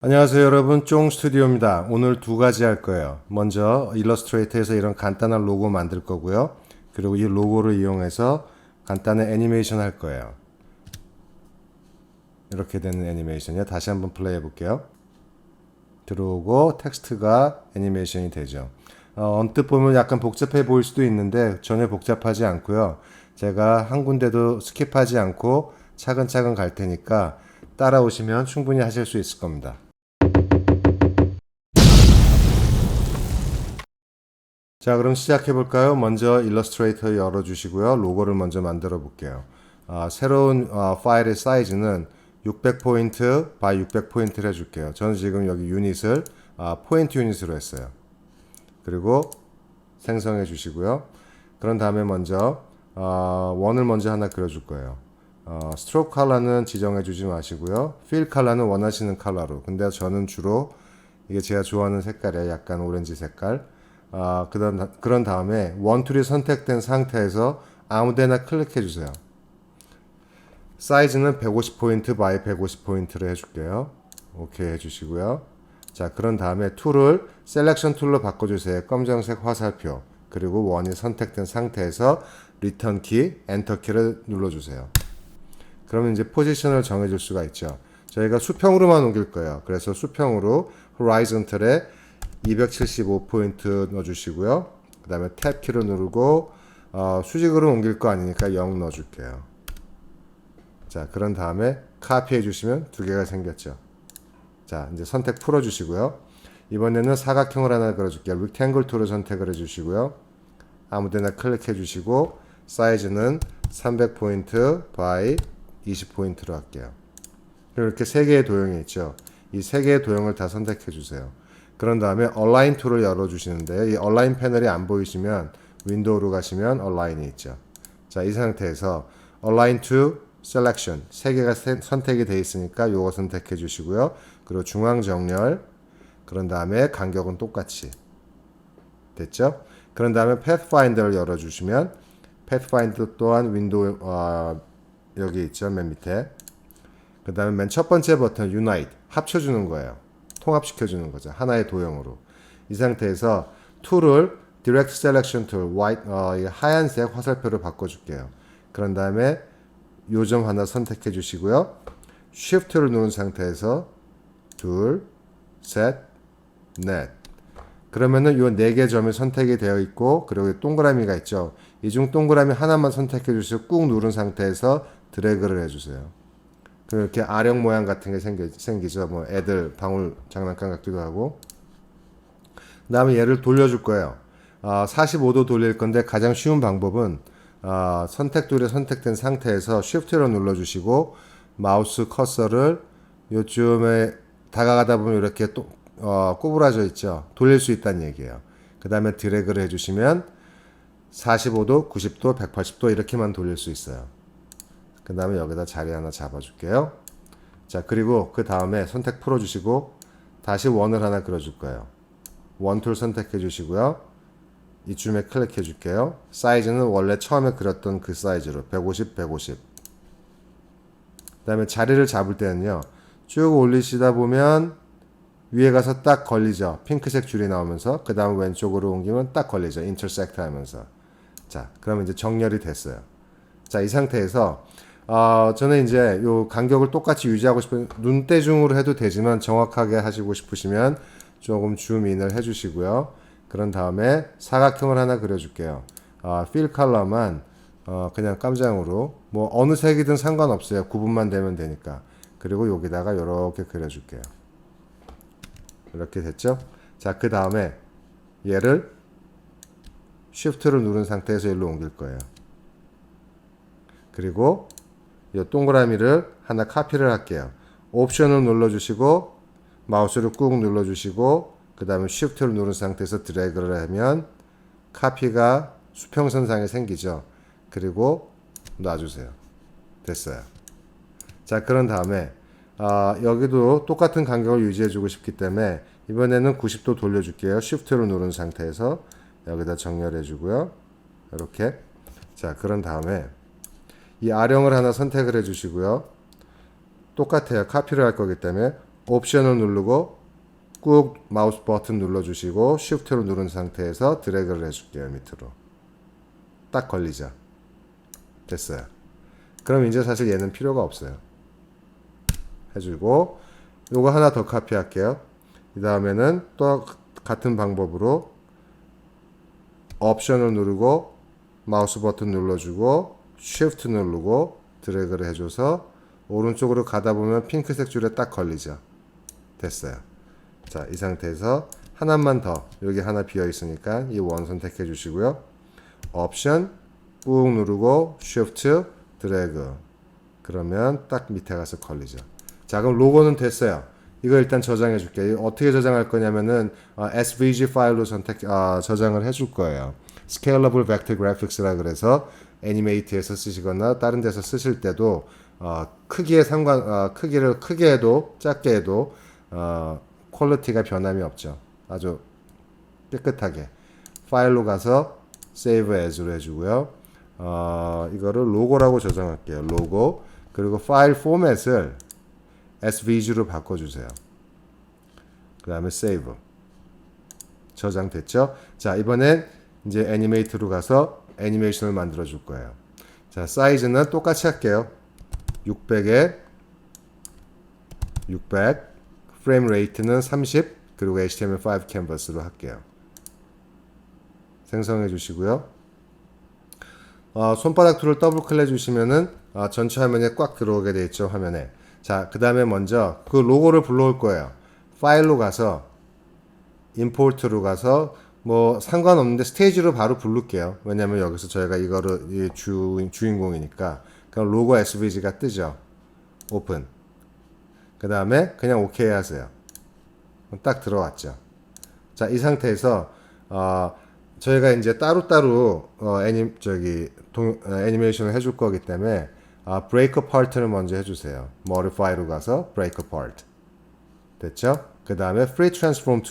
안녕하세요 여러분, 쫑 스튜디오입니다. 오늘 두 가지 할 거예요. 먼저 일러스트레이터에서 이런 간단한 로고 만들 거고요. 그리고 이 로고를 이용해서 간단한 애니메이션 할 거예요. 이렇게 되는 애니메이션이요. 다시 한번 플레이 해 볼게요. 들어오고 텍스트가 애니메이션이 되죠. 언뜻 보면 약간 복잡해 보일 수도 있는데 전혀 복잡하지 않고요. 제가 한 군데도 스킵하지 않고 차근차근 갈 테니까 따라오시면 충분히 하실 수 있을 겁니다. 자, 그럼 시작해 볼까요? 먼저 일러스트레이터 열어주시고요. 로고를 먼저 만들어 볼게요. 새로운 파일의 사이즈는 600포인트 by 600포인트를 해줄게요. 저는 지금 여기 유닛을 포인트 유닛으로 했어요. 그리고 생성해 주시고요. 그런 다음에 먼저 원을 먼저 하나 그려줄 거예요. 스트로크 컬러는 지정해 주지 마시고요. 필 컬러는 원하시는 컬러로. 근데 저는 주로 이게 제가 좋아하는 색깔이에요. 약간 오렌지 색깔. 그런 다음에 원툴이 선택된 상태에서 아무데나 클릭해 주세요. 사이즈는 150포인트 by 150포인트를 해줄게요. 오케이 해주시고요. 자, 그런 다음에 툴을 셀렉션 툴로 바꿔주세요. 검정색 화살표. 그리고 원이 선택된 상태에서 리턴 키, 엔터 키를 눌러주세요. 그러면 이제 포지션을 정해줄 수가 있죠. 저희가 수평으로만 옮길 거예요. 그래서 수평으로 호라이즌털에 275포인트 넣어주시고요. 그 다음에 탭 키를 누르고 수직으로 옮길 거 아니니까 0 넣어줄게요. 자, 그런 다음에 카피해 주시면 두 개가 생겼죠. 자, 이제 선택 풀어주시고요. 이번에는 사각형을 하나 그려줄게요. 렉탱글 툴을 선택을 해주시고요. 아무데나 클릭해 주시고 사이즈는 300포인트 by 20포인트로 할게요. 이렇게 세 개의 도형이 있죠. 이 세 개의 도형을 다 선택해 주세요. 그런 다음에 얼라인 툴을 열어주시는데요. 이 얼라인 패널이 안 보이시면 윈도우로 가시면 얼라인이 있죠. 자, 이 상태에서 얼라인 to selection 세 개가 선택이 되어 있으니까 이거 선택해 주시고요. 그리고 중앙 정렬, 그런 다음에 간격은 똑같이 됐죠. 그런 다음에 pathfinder를 열어주시면 pathfinder 또한 윈도우 여기 있죠. 맨 밑에. 그 다음에 맨 첫 번째 버튼 unite 합쳐주는 거예요. 통합시켜주는 거죠. 하나의 도형으로. 이 상태에서 툴을 Direct Selection Tool, 하얀색 화살표로 바꿔줄게요. 그런 다음에 요점 하나 선택해 주시고요. Shift를 누른 상태에서 둘, 셋, 넷. 그러면은 요 네 개 점이 선택이 되어 있고, 그리고 동그라미가 있죠. 이 중 동그라미 하나만 선택해 주시고 꾹 누른 상태에서 드래그를 해주세요. 이렇게 아령 모양 같은 게 생기죠. 뭐 애들 방울 장난감 같기도 하고. 그 다음에 얘를 돌려줄 거예요. 45도 돌릴 건데 가장 쉬운 방법은 선택 툴이 선택된 상태에서 Shift를 눌러주시고 마우스 커서를 요쯤에 다가가다 보면 이렇게 꼬부라져 있죠. 돌릴 수 있다는 얘기예요. 그 다음에 드래그를 해주시면 45도, 90도, 180도 이렇게만 돌릴 수 있어요. 그 다음에 여기다 자리 하나 잡아줄게요. 자, 그리고 그 다음에 선택 풀어주시고 다시 원을 하나 그려줄 거예요. 원툴 선택해 주시고요. 이쯤에 클릭해 줄게요. 사이즈는 원래 처음에 그렸던 그 사이즈로 150, 150. 그 다음에 자리를 잡을 때는요. 쭉 올리시다 보면 위에 가서 딱 걸리죠. 핑크색 줄이 나오면서 그 다음 왼쪽으로 옮기면 딱 걸리죠. 인터섹트 하면서. 자, 그러면 이제 정렬이 됐어요. 자, 이 상태에서 저는 이제 요 간격을 똑같이 유지하고 싶은 눈대중으로 해도 되지만 정확하게 하시고 싶으시면 조금 줌인을 해주시고요. 그런 다음에 사각형을 하나 그려줄게요. 필 컬러만 그냥 깜장으로 뭐 어느 색이든 상관없어요. 구분만 되면 되니까. 그리고 여기다가 이렇게 그려줄게요. 이렇게 됐죠? 자, 그 다음에 얘를 Shift를 누른 상태에서 일로 옮길 거예요. 그리고 이 동그라미를 하나 카피를 할게요. 옵션을 눌러주시고 마우스를 꾹 눌러주시고 그 다음에 Shift를 누른 상태에서 드래그를 하면 카피가 수평선상에 생기죠. 그리고 놔주세요. 됐어요. 자, 그런 다음에 여기도 똑같은 간격을 유지해주고 싶기 때문에 이번에는 90도 돌려줄게요. Shift를 누른 상태에서 여기다 정렬해주고요. 이렇게. 자, 그런 다음에 이 아령을 하나 선택을 해주시고요. 똑같아요. 카피를 할 거기 때문에 옵션을 누르고 꾹 마우스 버튼 눌러주시고 Shift를 누른 상태에서 드래그를 해줄게요. 밑으로 딱 걸리죠. 됐어요. 그럼 이제 사실 얘는 필요가 없어요. 해주고 요거 하나 더 카피할게요. 그 다음에는 또 같은 방법으로 옵션을 누르고 마우스 버튼 눌러주고 Shift 누르고 드래그를 해줘서 오른쪽으로 가다 보면 핑크색 줄에 딱 걸리죠. 됐어요. 자, 이 상태에서 하나만 더, 여기 하나 비어 있으니까 이 원 선택해 주시고요. 옵션 꾹 누르고 Shift 드래그. 그러면 딱 밑에 가서 걸리죠. 자, 그럼 로고는 됐어요. 이거 일단 저장해 줄게요. 어떻게 저장할 거냐면은 SVG 파일로 저장을 해줄 거예요. Scalable Vector Graphics라 그래서 애니메이트에서 쓰시거나 다른 데서 쓰실 때도 크기에 크기를 크게 해도 작게 해도 퀄리티가 변함이 없죠. 아주 깨끗하게 파일로 가서 Save As로 해주고요. 이거를 로고라고 저장할게요. 로고. 그리고 파일 포맷을 SVG로 바꿔주세요. 그 다음에 Save. 저장됐죠? 자, 이번엔 이제 애니메이트로 가서 애니메이션을 만들어 줄 거예요. 자, 사이즈는 똑같이 할게요. 600에 600, 프레임 레이트는 30, 그리고 HTML5 캔버스로 할게요. 생성해 주시고요. 손바닥 툴을 더블 클릭 해주시면은 전체 화면에 꽉 들어오게 되어 있죠. 화면에. 자, 그 다음에 먼저 그 로고를 불러올 거예요. 파일로 가서 임포트로 가서 뭐 상관없는데 스테이지로 바로 부를게요. 왜냐면 여기서 저희가 이거를 주인공이니까. 그럼 로고 SVG가 뜨죠. 오픈. 그 다음에 그냥 OK 하세요. 딱 들어왔죠. 자, 이 상태에서 저희가 이제 따로따로 애니메이션을 해줄 거기 때문에 break apart를 먼저 해주세요. modify로 가서 break apart. 됐죠? 그 다음에 free transform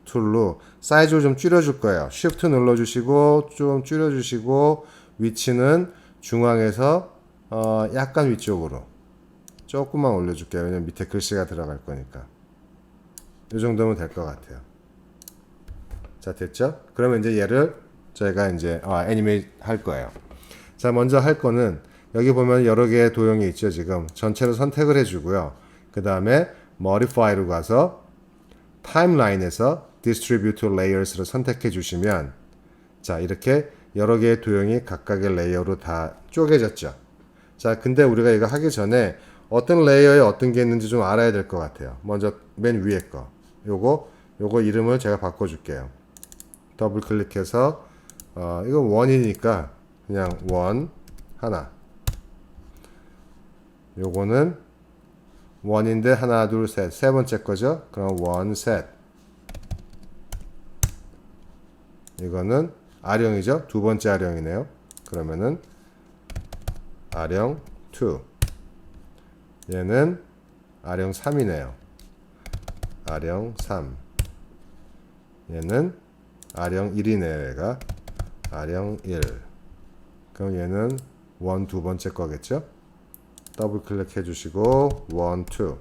툴로 사이즈를 좀 줄여줄 거예요. shift 눌러주시고 좀 줄여주시고 위치는 중앙에서 약간 위쪽으로 조금만 올려줄게요. 왜냐면 밑에 글씨가 들어갈 거니까. 이 정도면 될 것 같아요. 자, 됐죠? 그러면 이제 얘를 저희가 이제 애니메이트 할 거예요. 자, 먼저 할 거는 여기 보면 여러 개의 도형이 있죠. 지금 전체를 선택을 해주고요. 그 다음에 modify로 가서 timeline에서 distribute layers를 선택해 주시면 자, 이렇게 여러 개의 도형이 각각의 레이어로 다 쪼개졌죠. 자, 근데 우리가 이거 하기 전에 어떤 레이어에 어떤 게 있는지 좀 알아야 될 것 같아요. 먼저 맨 위에 거 요거 이름을 제가 바꿔줄게요. 더블 클릭해서 이거 원이니까 그냥 원 하나. 요거는 원인데 하나 둘 셋 세 번째 거죠. 그럼 원 셋. 이거는 아령이죠. 두 번째 아령이네요. 그러면은 아령 2. 얘는 아령 3이네요. 아령 3. 얘는 아령 1이네요. 얘가 아령 1. 그럼 얘는 원 두 번째 거겠죠. 더블 클릭해 주시고 원, 2. 그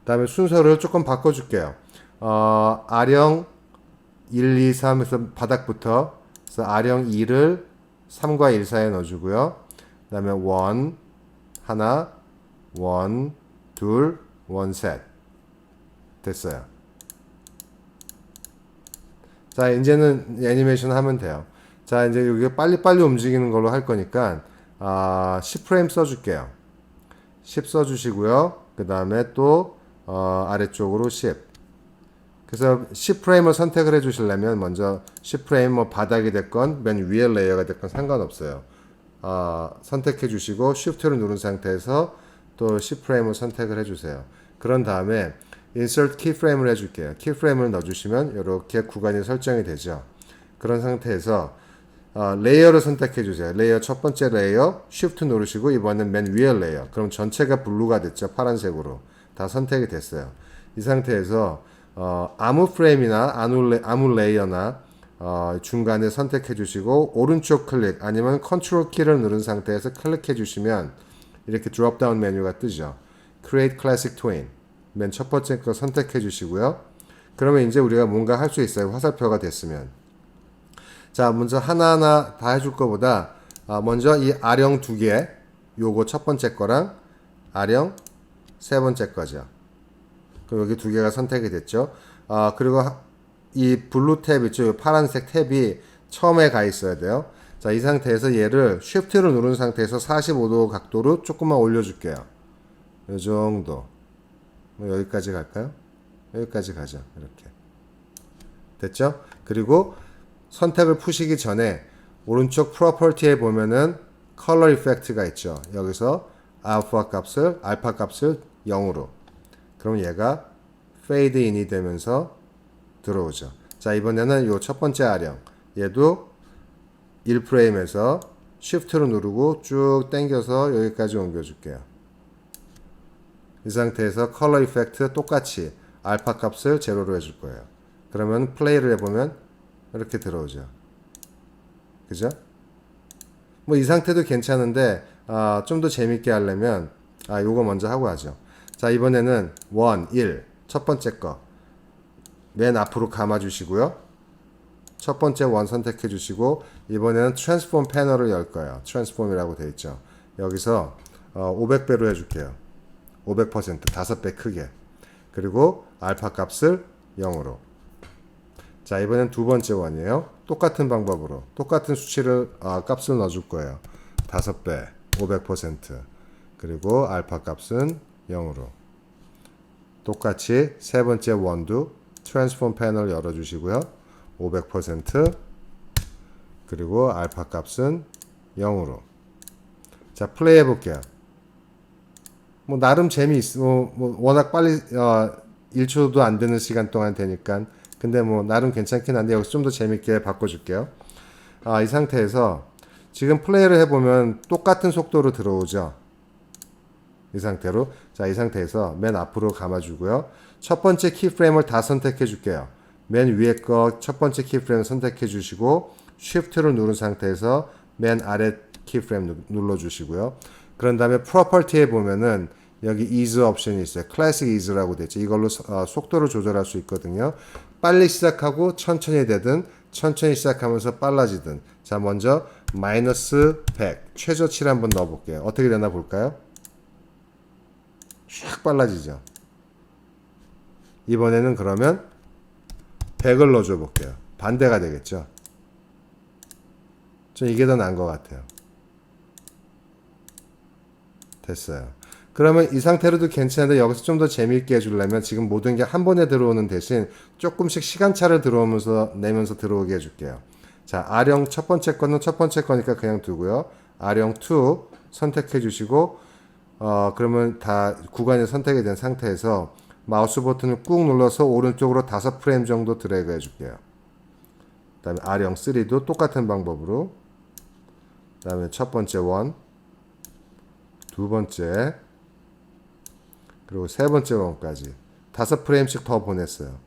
다음에 순서를 조금 바꿔줄게요. 아령 1, 2, 3에서 바닥부터 그래서 아령 2를 3과 1 사이에 넣어주고요. 그 다음에 원 하나, 원, 둘, 원, 셋. 됐어요. 자, 이제는 애니메이션 하면 돼요. 자, 이제 여기 빨리빨리 움직이는 걸로 할 거니까 10프레임 써줄게요. 10 써주시고요. 그 다음에 또 아래쪽으로 10. 그래서 10프레임을 선택을 해주시려면 먼저 10프레임 뭐 바닥이 됐건 맨 위에 레이어가 됐건 상관없어요. 선택해 주시고 Shift를 누른 상태에서 또 10프레임을 선택을 해주세요. 그런 다음에 Insert Keyframe을 해줄게요. Keyframe을 넣어주시면 이렇게 구간이 설정이 되죠. 그런 상태에서 레이어를 선택해 주세요. 레이어 첫 번째 레이어 Shift 누르시고 이번엔 맨 위에 레이어. 그럼 전체가 블루가 됐죠. 파란색으로 다 선택이 됐어요. 이 상태에서 아무 프레임이나 아무 레이어나 중간에 선택해 주시고 오른쪽 클릭 아니면 컨트롤 키를 누른 상태에서 클릭해 주시면 이렇게 드롭다운 메뉴가 뜨죠. Create Classic Twin. 맨 첫 번째 거 선택해 주시고요. 그러면 이제 우리가 뭔가 할 수 있어요. 화살표가 됐으면. 자, 먼저 하나하나 다 해줄 거보다 먼저 이 R형 두 개, 요거 첫 번째 거랑 R형 세 번째 거죠. 그럼 여기 두 개가 선택이 됐죠. 그리고 이 블루 탭 있죠. 이 파란색 탭이 처음에 가 있어야 돼요. 자, 이 상태에서 얘를 Shift를 누른 상태에서 45도 각도로 조금만 올려줄게요. 이 정도. 여기까지 갈까요? 여기까지 가죠. 이렇게. 됐죠? 그리고 선택을 푸시기 전에 오른쪽 프로퍼티에 보면은 컬러 이펙트가 있죠. 여기서 알파 값을 0으로. 그럼 얘가 페이드 인이 되면서 들어오죠. 자, 이번에는 요 첫 번째 R형. 얘도 1프레임에서 Shift를 누르고 쭉 당겨서 여기까지 옮겨줄게요. 이 상태에서 컬러 이펙트 똑같이 알파 값을 제로로 해줄 거예요. 그러면 플레이를 해보면 이렇게 들어오죠. 그죠? 뭐 이 상태도 괜찮은데 좀 더 재밌게 하려면 요거 먼저 하고 하죠. 자, 이번에는 1 첫 번째 거 맨 앞으로 감아 주시고요. 첫 번째 원 선택해 주시고 이번에는 트랜스폼 패널을 열 거예요. 트랜스폼이라고 되어 있죠. 여기서 500배로 해줄게요. 500% 5배 크게. 그리고 알파 값을 0으로. 자, 이번엔 두 번째 원이에요. 똑같은 방법으로 똑같은 수치를 값을 넣어줄 거예요. 5배 500% 그리고 알파 값은 0으로. 똑같이 세 번째 원도 트랜스폼 패널 열어주시고요. 500% 그리고 알파 값은 0으로. 자, 플레이 해볼게요. 뭐 나름 뭐 워낙 빨리 1초도 안 되는 시간 동안 되니까. 근데 뭐 나름 괜찮긴 한데 여기서 좀 더 재밌게 바꿔줄게요. 이 상태에서 지금 플레이를 해보면 똑같은 속도로 들어오죠. 이 상태로. 자, 이 상태에서 맨 앞으로 감아주고요. 첫 번째 키프레임을 다 선택해 줄게요. 맨 위에 거 첫 번째 키프레임 선택해 주시고 Shift를 누른 상태에서 맨 아래 키프레임 눌러 주시고요. 그런 다음에 프로퍼티에 보면은 여기 ease 옵션이 있어요. 클래식 ease라고 되어 있죠. 이걸로 속도를 조절할 수 있거든요. 빨리 시작하고 천천히 되든 천천히 시작하면서 빨라지든. 자, 먼저 마이너스 100 최저치를 한번 넣어 볼게요. 어떻게 되나 볼까요? 샥 빨라지죠. 이번에는 그러면 100을 넣어줘 볼게요. 반대가 되겠죠. 좀 이게 더 나은 것 같아요. 됐어요. 그러면 이 상태로도 괜찮은데 여기서 좀 더 재미있게 해주려면 지금 모든 게 한 번에 들어오는 대신 조금씩 시간차를 내면서 들어오게 해줄게요. 자, R형 첫 번째 거는 첫 번째 거니까 그냥 두고요. R형 2 선택해 주시고 그러면 다 구간이 선택이 된 상태에서 마우스 버튼을 꾹 눌러서 오른쪽으로 5프레임 정도 드래그 해줄게요. 그 다음에 R형 3도 똑같은 방법으로. 그 다음에 첫 번째 원, 두 번째, 그리고 세 번째 원까지 5프레임씩 더 보냈어요.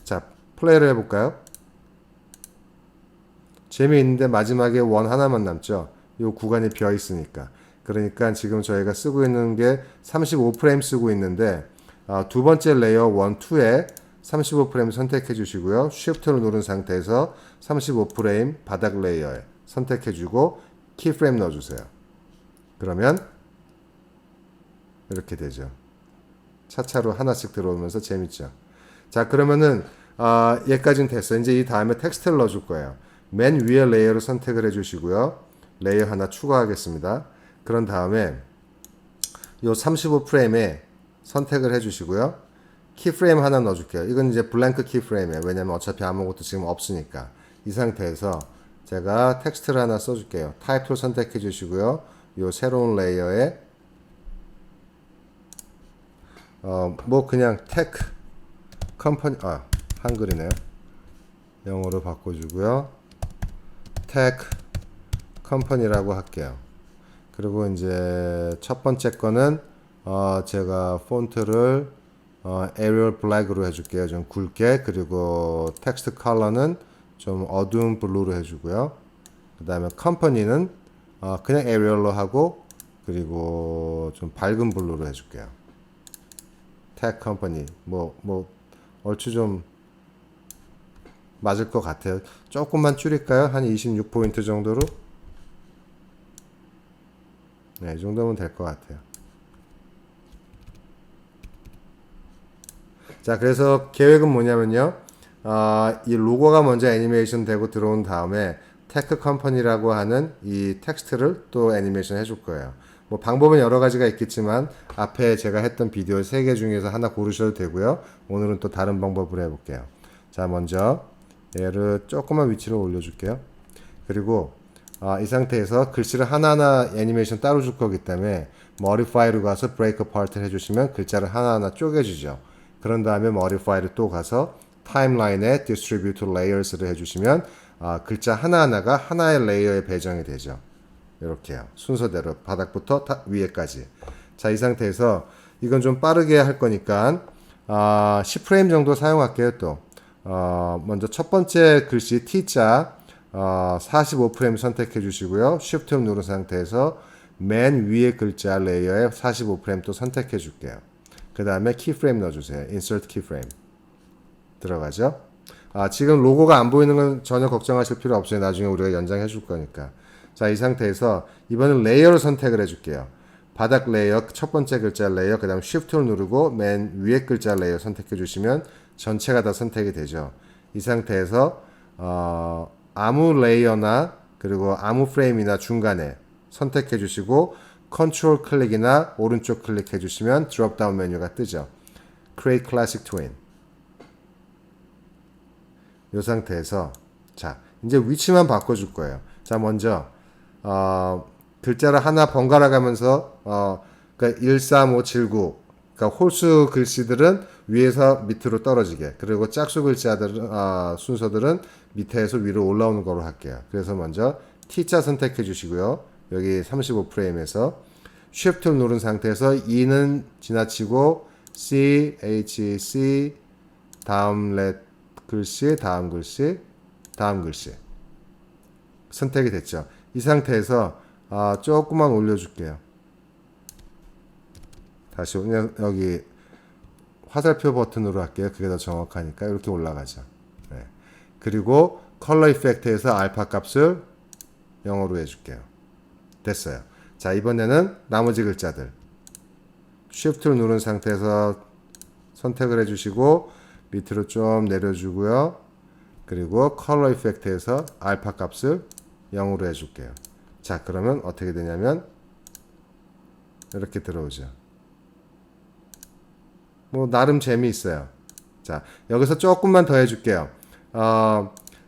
자, 플레이를 해볼까요? 재미있는데 마지막에 원 하나만 남죠. 이 구간이 비어 있으니까. 그러니까 지금 저희가 쓰고 있는 게 35프레임 쓰고 있는데 두 번째 레이어 1, 2에 35프레임 선택해 주시고요. Shift를 누른 상태에서 35프레임 바닥 레이어에 선택해 주고 키프레임 넣어 주세요. 그러면 이렇게 되죠. 차차로 하나씩 들어오면서 재밌죠. 자, 그러면은 얘까지는 됐어요. 이제 이 다음에 텍스트를 넣어 줄 거예요. 맨 위에 레이어를 선택을 해 주시고요. 레이어 하나 추가하겠습니다. 그런 다음에 요 35프레임에 선택을 해 주시고요. 키프레임 하나 넣어 줄게요. 이건 이제 블랭크 키프레임이에요. 왜냐면 어차피 아무것도 지금 없으니까. 이 상태에서 제가 텍스트를 하나 써 줄게요. 타입을 선택해 주시고요. 요 새로운 레이어에 뭐 그냥 테크 컴퍼니 한글이네요. 영어로 바꿔주고요. 테크 컴퍼니라고 할게요. 그리고 이제 첫 번째 거는 제가 폰트를 에리얼 블랙으로 해줄게요. 좀 굵게. 그리고 텍스트 컬러는 좀 어두운 블루로 해주고요. 그 다음에 컴퍼니는 그냥 에리얼로 하고 그리고 좀 밝은 블루로 해줄게요. tech company. 얼추 좀 맞을 것 같아요. 조금만 줄일까요? 한 26포인트 정도로? 네, 이 정도면 될 것 같아요. 자, 그래서 계획은 뭐냐면요. 이 로고가 먼저 애니메이션 되고 들어온 다음에 테크 컴퍼니라고 하는 이 텍스트를 또 애니메이션 해줄 거예요. 뭐 방법은 여러 가지가 있겠지만 앞에 제가 했던 비디오 3개 중에서 하나 고르셔도 되고요. 오늘은 또 다른 방법으로 해볼게요. 자, 먼저 얘를 조그만 위치로 올려줄게요. 그리고 이 상태에서 글씨를 하나하나 애니메이션 따로 줄 거기 때문에 Modify로 가서 Break Apart를 해주시면 글자를 하나하나 쪼개주죠. 그런 다음에 Modify를 또 가서 타임라인에 Distribute Layers를 해주시면 글자 하나하나가 하나의 레이어에 배정이 되죠. 이렇게요. 순서대로 바닥부터 위에까지. 자, 이 상태에서 이건 좀 빠르게 할 거니까 10프레임 정도 사용할게요. 또 먼저 첫 번째 글씨 T자 45프레임 선택해 주시고요. Shift 누른 상태에서 맨 위에 글자 레이어에 45프레임 또 선택해 줄게요. 그 다음에 키프레임 넣어주세요. Insert keyframe 들어가죠. 지금 로고가 안 보이는 건 전혀 걱정하실 필요 없어요. 나중에 우리가 연장해 줄 거니까. 자, 이 상태에서 이번엔 레이어를 선택을 해 줄게요. 바닥 레이어, 첫 번째 글자 레이어, 그 다음 Shift를 누르고 맨 위에 글자 레이어 선택해 주시면 전체가 다 선택이 되죠. 이 상태에서 아무 레이어나 그리고 아무 프레임이나 중간에 선택해 주시고 컨트롤 클릭이나 오른쪽 클릭해 주시면 드롭다운 메뉴가 뜨죠. Create Classic Twin. 이 상태에서 자, 이제 위치만 바꿔줄 거예요. 자, 먼저 글자를 하나 번갈아 가면서 그러니까 13579 그러니까 홀수 글씨들은 위에서 밑으로 떨어지게, 그리고 짝수 글자들은 순서들은 밑에서 위로 올라오는 거로 할게요. 그래서 먼저 T자 선택해 주시고요. 여기 35프레임에서 Shift를 누른 상태에서 E는 지나치고 C, H, C 다음 글씨, 다음 글씨, 다음 글씨 선택이 됐죠. 이 상태에서 조금만 올려줄게요. 다시 여기 화살표 버튼으로 할게요. 그게 더 정확하니까 이렇게 올라가죠. 네. 그리고 컬러 이펙트에서 알파 값을 0으로 해줄게요. 됐어요. 자, 이번에는 나머지 글자들 Shift를 누른 상태에서 선택을 해주시고 밑으로 좀 내려주고요. 그리고 컬러 이펙트에서 알파 값을 0으로 해줄게요. 자, 그러면 어떻게 되냐면 이렇게 들어오죠. 뭐 나름 재미있어요. 자, 여기서 조금만 더 해줄게요.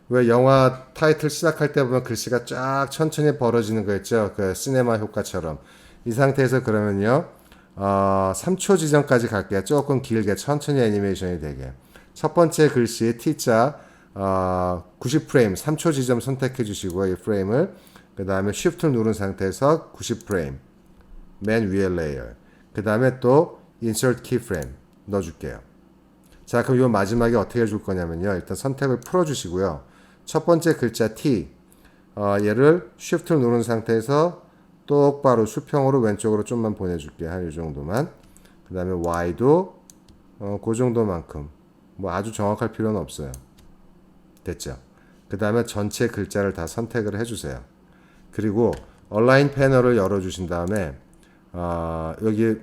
왜 영화 타이틀 시작할 때 보면 글씨가 쫙 천천히 벌어지는 거 있죠? 그 시네마 효과처럼. 이 상태에서 그러면요 3초 지점까지 갈게요. 조금 길게 천천히 애니메이션이 되게. 첫 번째 글씨 T자 90프레임 3초 지점 선택해 주시고요. 이 프레임을 그 다음에 Shift를 누른 상태에서 90프레임 맨 위에 레이어, 그 다음에 또 Insert Keyframe 넣어줄게요. 자, 그럼 이 마지막에 어떻게 해줄 거냐면요, 일단 선택을 풀어주시고요. 첫 번째 글자 T 얘를 Shift를 누른 상태에서 똑바로 수평으로 왼쪽으로 좀만 보내줄게요. 한 이 정도만. 그 다음에 Y도 그 정도만큼, 뭐 아주 정확할 필요는 없어요. 됐죠? 그 다음에 전체 글자를 다 선택을 해주세요. 그리고 얼라인 패널을 열어주신 다음에 여기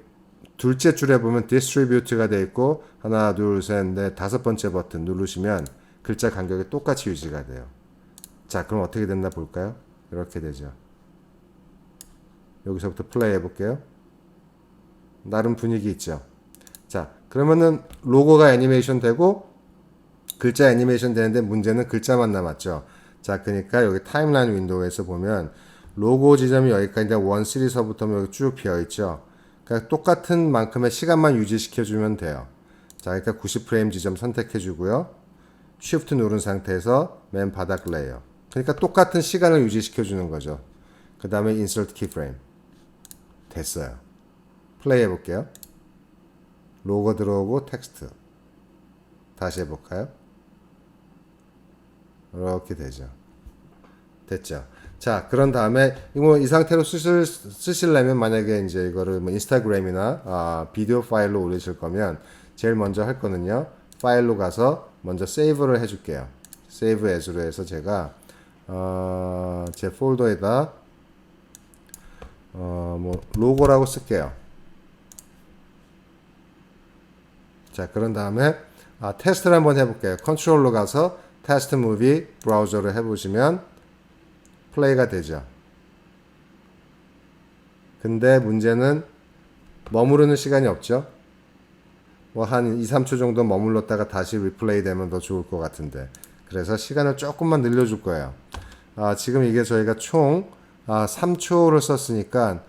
둘째 줄에 보면 Distribute가 되어 있고 하나, 둘, 셋, 넷, 다섯 번째 버튼 누르시면 글자 간격이 똑같이 유지가 돼요. 자, 그럼 어떻게 됐나 볼까요? 이렇게 되죠. 여기서부터 플레이 해볼게요. 나름 분위기 있죠. 자, 그러면은 로고가 애니메이션 되고 글자 애니메이션 되는데 문제는 글자만 남았죠. 자, 그러니까 여기 타임라인 윈도우에서 보면 로고 지점이 여기까지 1, 3서부터 여기 쭉 비어있죠. 그러니까 똑같은 만큼의 시간만 유지시켜주면 돼요. 자, 그러니까 90프레임 지점 선택해주고요. Shift 누른 상태에서 맨 바닥 레이어. 그러니까 똑같은 시간을 유지시켜주는 거죠. 그 다음에 Insert Keyframe. 됐어요. 플레이 해볼게요. 로고 들어오고 텍스트. 다시 해볼까요? 이렇게 되죠. 됐죠. 자, 그런 다음에 이 상태로 쓰시려면 만약에 이제 이거를 뭐 인스타그램이나 비디오 파일로 올리실 거면 제일 먼저 할 거는요. 파일로 가서 먼저 세이브를 해줄게요. 세이브 as로 해서 제가 제 폴더에다 뭐 로고라고 쓸게요. 자, 그런 다음에 테스트를 한번 해볼게요. 컨트롤로 가서 테스트 무비 브라우저를 해보시면 플레이가 되죠. 근데 문제는 머무르는 시간이 없죠. 뭐 한 2, 3초 정도 머물렀다가 다시 리플레이 되면 더 좋을 것 같은데, 그래서 시간을 조금만 늘려줄 거예요. 지금 이게 저희가 총 3초를 썼으니까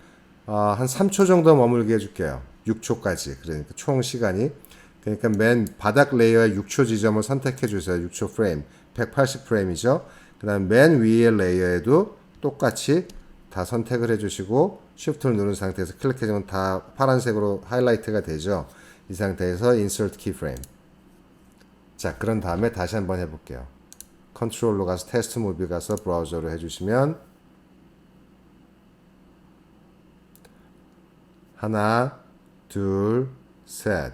한 3초 정도 머물게 해줄게요. 6초까지. 그러니까 총 시간이, 그러니까 맨 바닥 레이어의 6초 지점을 선택해 주세요. 6초 프레임, 180 프레임이죠. 그 다음 맨 위의 레이어에도 똑같이 다 선택을 해주시고 Shift를 누른 상태에서 클릭해주면 다 파란색으로 하이라이트가 되죠. 이 상태에서 Insert Keyframe. 자, 그런 다음에 다시 한번 해볼게요. 컨트롤로 가서 테스트 무비 가서 브라우저로 해주시면 하나, 둘, 셋.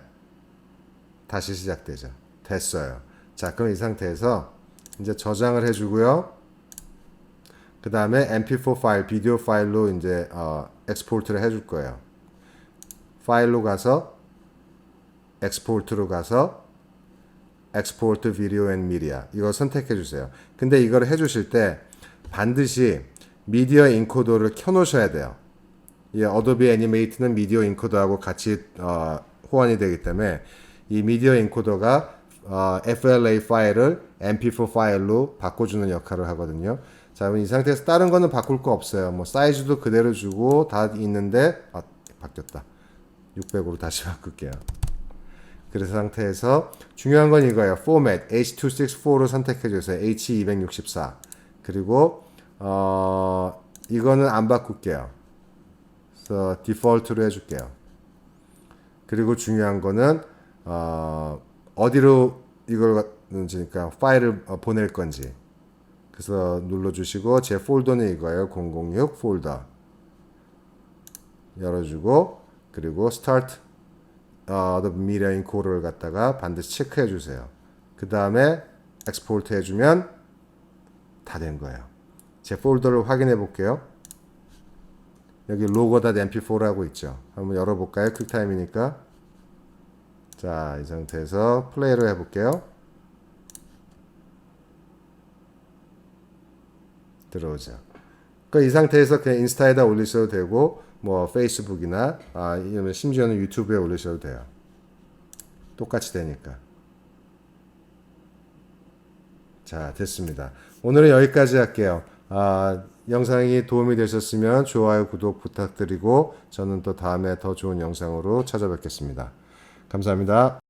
다시 시작되죠. 됐어요. 자, 그럼 이 상태에서 이제 저장을 해주고요. 그 다음에 mp4 파일, 비디오 파일로 이제 엑스포트를 해줄 거예요. 파일로 가서 엑스포트로 가서 엑스포트 비디오 앤 미디어 이거 선택해 주세요. 근데 이걸 해주실 때 반드시 미디어 인코더를 켜놓으셔야 돼요. 이 어도비 애니메이트는 미디어 인코더하고 같이 호환이 되기 때문에 이 미디어 인코더가 FLA 파일을 mp4 파일로 바꿔주는 역할을 하거든요. 자, 그럼 이 상태에서 다른 거는 바꿀 거 없어요. 뭐 사이즈도 그대로 주고 다 있는데 바뀌었다. 600으로 다시 바꿀게요. 그래서 상태에서 중요한 건 이거예요. 포맷 H264로 선택해 주세요. H264. 그리고 이거는 안 바꿀게요. 그래서 디폴트로 해줄게요. 그리고 중요한 거는 어디로 이걸 그러니까 파일을 보낼 건지. 그래서 눌러주시고 제 폴더는 이거예요. 006 폴더 열어주고 그리고 Start the Media Encoder를 갖다가 반드시 체크해 주세요. 그 다음에 엑스포트 해주면 다 된 거예요. 제 폴더를 확인해 볼게요. 여기 logo.mp4라고 있죠. 한번 열어볼까요? 퀵타임이니까. 자, 이 상태에서 플레이를 해볼게요. 들어오죠. 이 상태에서 그냥 인스타에다 올리셔도 되고 뭐 페이스북이나 심지어는 유튜브에 올리셔도 돼요. 똑같이 되니까. 자, 됐습니다. 오늘은 여기까지 할게요. 영상이 도움이 되셨으면 좋아요, 구독 부탁드리고 저는 또 다음에 더 좋은 영상으로 찾아뵙겠습니다. 감사합니다.